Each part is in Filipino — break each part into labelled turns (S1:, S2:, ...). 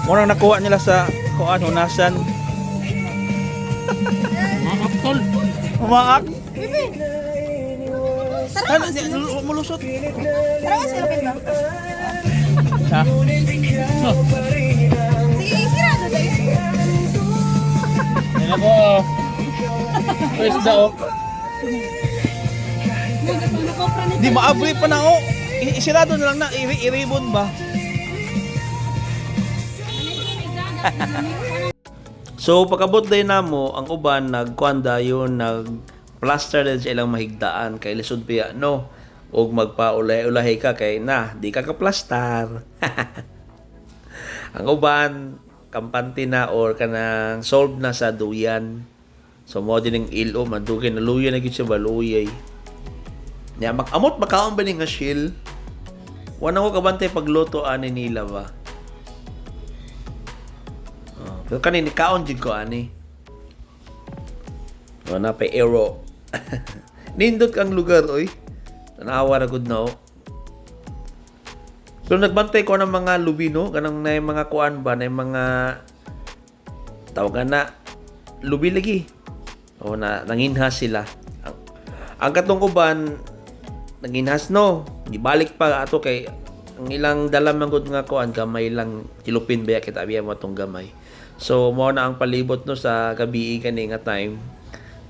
S1: Murang nakuha nila sa kuan hunasan.
S2: Mamak tol.
S1: Umaak.
S3: Tara
S1: Ano
S3: nga sila.
S1: mulusot?
S3: Tara nga sila, Pin ba?
S1: Ha?
S3: Sige, sira na guys.
S2: Yan ako. First daw.
S1: Di maabri pa na oh. Isirado na lang na i-ribbon ba? So pagkabot din na mo ang uban nagkuanda yun nag-plaster din sa ilang mahigdaan kay lisod piya no og magpaulay-ulahi ka kay na di ka ka-plastar. Ang uban kampante na or kanang solve na sa duyan. So mo din ang ilo madugay na luya na gid siya baluyay. Nya makamot makaon ba ni nga shield? Wala ko kabantay pagluto ani nila ba? Pero kanini kaon jud ko ani. Wala pa aero. Nindot kang lugar oy. Tanawa ra gud no. Pero nagbantay ko ng mga lubino, kanang na mga kuan ba, na mga tawagan na lubi lagi. O na nanginhas sila. Ang katong uban nanginhas no. Gibalik pa ato kay ang ilang dala man gud nga kuan gamay lang tilupin ba kita biya mo tong gamay. So mo na ang palibot no sa gabi kani nga time.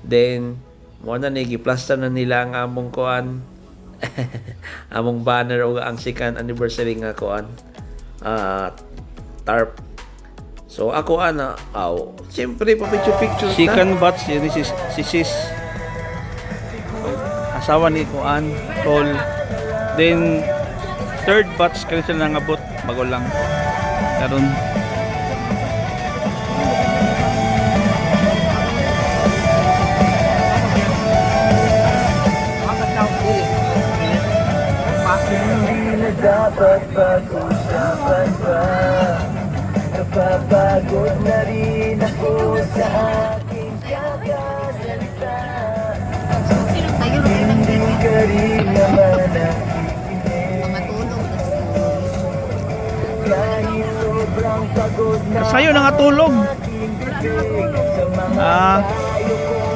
S1: Then mo na ni gi-plaster na nila ang among kuan. Among banner o ang second anniversary nga kuan. Tarp. So ako ana, siyempre pa picture na. Second batch yun si sis. Asawa ni kuan, tol. Then third batch kani sila nangabot bago lang. Karon
S4: dapat pag-usapan pa. Napapagod na rin ako sa aking kakasalita. Hindi ka rin naman nakikinig. Kahit sobrang pagod na
S1: sayo na nga tulog.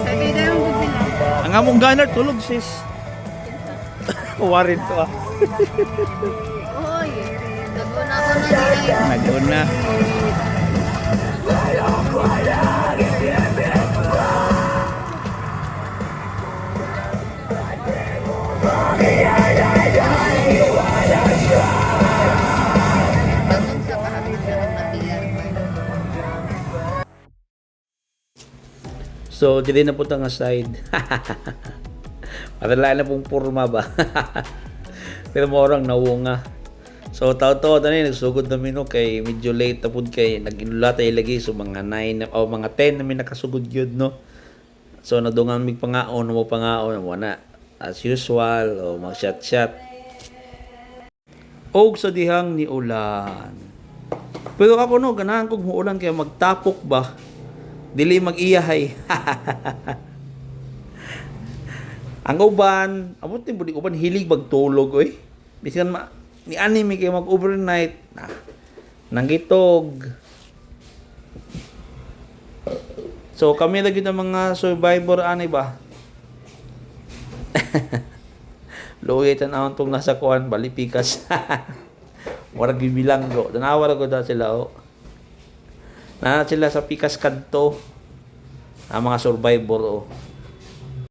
S3: Sabi na yung good sila.
S1: Ang among gunner tulog sis. Warin to ah.
S3: Oy, naguna ko na dito.
S1: Nagdoon na.
S3: Bangon sa kahapon ng nakiyar.
S1: So, dili na po nga side. Padala na pong purma ba? Pero mo orang nawunga. So, tao-tao na nagsugod na mino kay medyo late na po kay nag-inulata ilagi. So, mga 9 o mga 10 namin nakasugod yun, no? So, nadungan mig pangaon, mo pangaon, wala. As usual, o mga shot-shot. Og sa dihang ni ulan. Pero ako no, ganahan kong muulan kaya magtapok ba? Dili mag-iyahay. Ang uban, amot ni budi uban hilig magtulog oy. Bisan ni anime kay mag-overnight. Nanggitog. So kami lagi ng mga survivor ani ba? Luwi tan tong nasa kuan balipikas. Wala gibilanggo. Tanawa ra ko da sila oh. Na sila sa pikas kadto. Ang mga survivor oh.